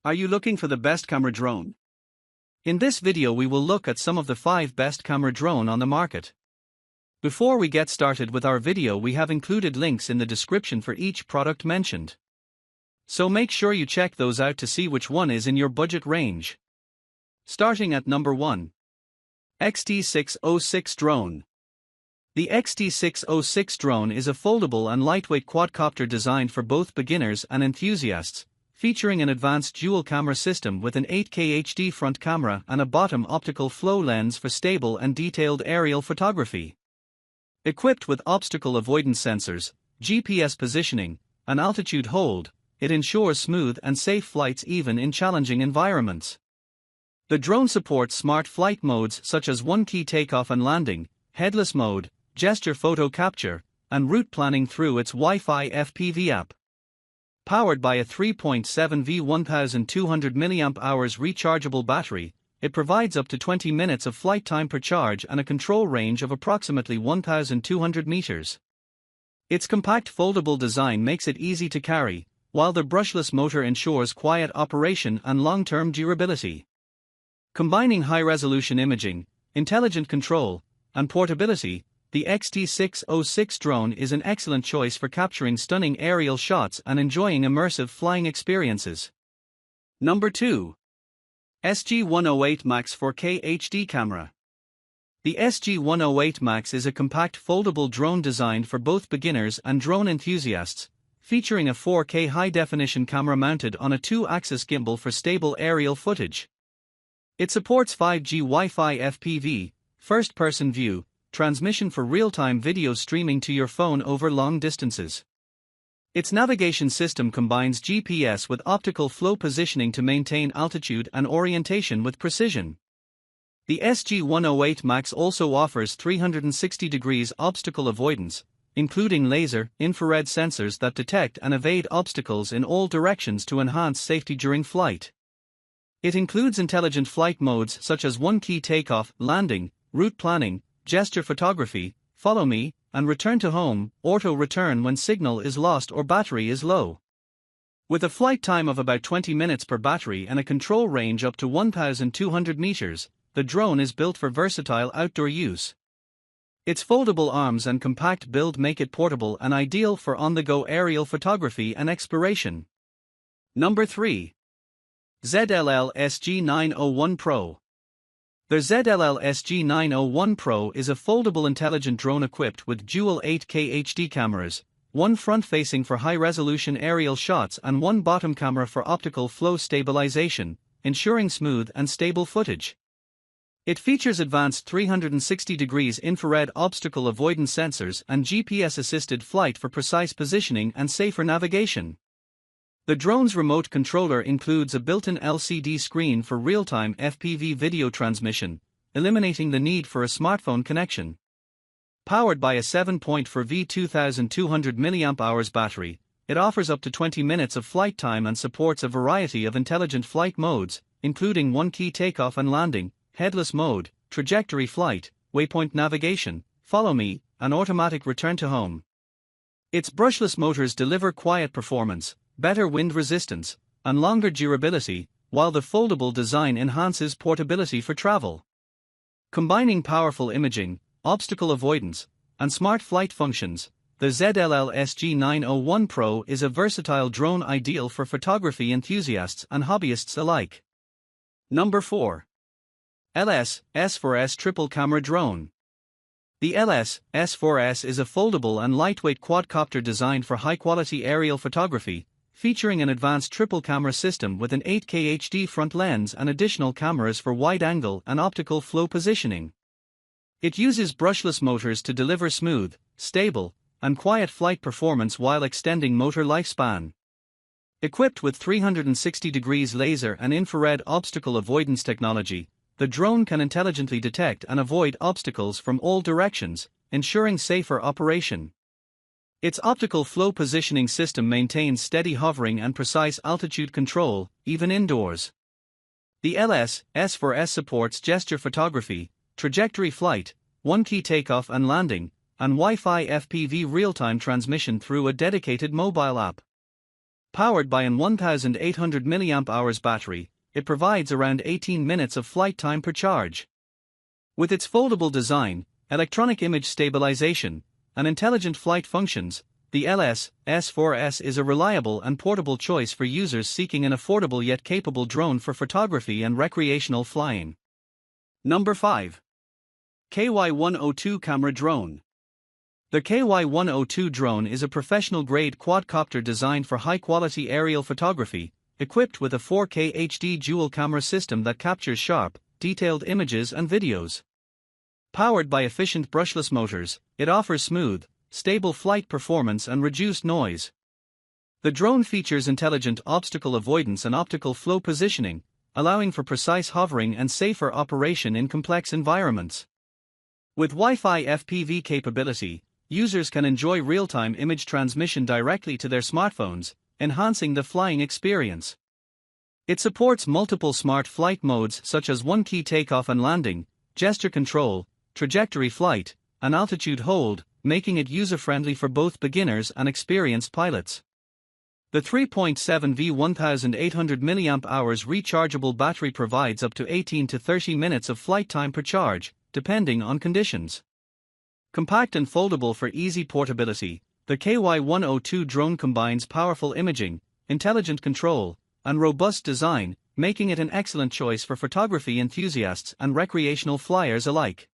Are you looking for the best camera drone? In this video we will look at some of the 5 best camera drone on the market. Before we get started with our video, we have included links in the description for each product mentioned. So make sure you check those out to see which one is in your budget range. Starting at number 1. XT606 Drone. The XT606 drone is a foldable and lightweight quadcopter designed for both beginners and enthusiasts, featuring an advanced dual-camera system with an 8K HD front camera and a bottom optical flow lens for stable and detailed aerial photography. Equipped with obstacle avoidance sensors, GPS positioning, and altitude hold, it ensures smooth and safe flights even in challenging environments. The drone supports smart flight modes such as one-key takeoff and landing, headless mode, gesture photo capture, and route planning through its Wi-Fi FPV app. Powered by a 3.7V 1200 mAh rechargeable battery, it provides up to 20 minutes of flight time per charge and a control range of approximately 1,200 meters. Its compact foldable design makes it easy to carry, while the brushless motor ensures quiet operation and long-term durability. Combining high-resolution imaging, intelligent control, and portability, the XT606 drone is an excellent choice for capturing stunning aerial shots and enjoying immersive flying experiences. Number 2. SG108 Max 4K HD Camera. The SG108 Max is a compact foldable drone designed for both beginners and drone enthusiasts, featuring a 4K high-definition camera mounted on a 2-axis gimbal for stable aerial footage. It supports 5G Wi-Fi FPV, first-person view, transmission for real-time video streaming to your phone over long distances. Its navigation system combines GPS with optical flow positioning to maintain altitude and orientation with precision. The SG108 Max also offers 360 degrees obstacle avoidance, including laser, infrared sensors that detect and evade obstacles in all directions to enhance safety during flight. It includes intelligent flight modes such as one-key takeoff, landing, route planning, gesture photography, follow me, and return to home, auto return when signal is lost or battery is low. With a flight time of about 20 minutes per battery and a control range up to 1,200 meters, the drone is built for versatile outdoor use. Its foldable arms and compact build make it portable and ideal for on-the-go aerial photography and exploration. Number 3. ZLL SG 901 Pro. The ZLL SG 901 Pro is a foldable intelligent drone equipped with dual 8K HD cameras, one front-facing for high-resolution aerial shots and one bottom camera for optical flow stabilization, ensuring smooth and stable footage. It features advanced 360 degrees infrared obstacle avoidance sensors and GPS-assisted flight for precise positioning and safer navigation. The drone's remote controller includes a built-in LCD screen for real-time FPV video transmission, eliminating the need for a smartphone connection. Powered by a 7.4V 2200 mAh battery, it offers up to 20 minutes of flight time and supports a variety of intelligent flight modes, including one-key takeoff and landing, headless mode, trajectory flight, waypoint navigation, follow me, and automatic return to home. Its brushless motors deliver quiet performance, better wind resistance, and longer durability, while the foldable design enhances portability for travel. Combining powerful imaging, obstacle avoidance, and smart flight functions, the ZLL SG 901 Pro is a versatile drone ideal for photography enthusiasts and hobbyists alike. Number 4. LS S4S Triple Camera Drone. The LS S4S is a foldable and lightweight quadcopter designed for high-quality aerial photography, featuring an advanced triple camera system with an 8K HD front lens and additional cameras for wide-angle and optical flow positioning. It uses brushless motors to deliver smooth, stable, and quiet flight performance while extending motor lifespan. Equipped with 360 degrees laser and infrared obstacle avoidance technology, the drone can intelligently detect and avoid obstacles from all directions, ensuring safer operation. Its optical flow positioning system maintains steady hovering and precise altitude control, even indoors. The LS S4S supports gesture photography, trajectory flight, one-key takeoff and landing, and Wi-Fi FPV real-time transmission through a dedicated mobile app. Powered by an 1800 mAh battery, it provides around 18 minutes of flight time per charge. With its foldable design, electronic image stabilization, and intelligent flight functions, the LS-S4S is a reliable and portable choice for users seeking an affordable yet capable drone for photography and recreational flying. Number 5. KY102 Camera Drone. The KY102 drone is a professional-grade quadcopter designed for high-quality aerial photography, equipped with a 4K HD dual-camera system that captures sharp, detailed images and videos. Powered by efficient brushless motors, it offers smooth, stable flight performance and reduced noise. The drone features intelligent obstacle avoidance and optical flow positioning, allowing for precise hovering and safer operation in complex environments. With Wi-Fi FPV capability, users can enjoy real-time image transmission directly to their smartphones, enhancing the flying experience. It supports multiple smart flight modes such as one-key takeoff and landing, gesture control, trajectory flight, and altitude hold, making it user-friendly for both beginners and experienced pilots. The 3.7V 1800 mAh rechargeable battery provides up to 18 to 30 minutes of flight time per charge, depending on conditions. Compact and foldable for easy portability, the KY102 drone combines powerful imaging, intelligent control, and robust design, making it an excellent choice for photography enthusiasts and recreational flyers alike.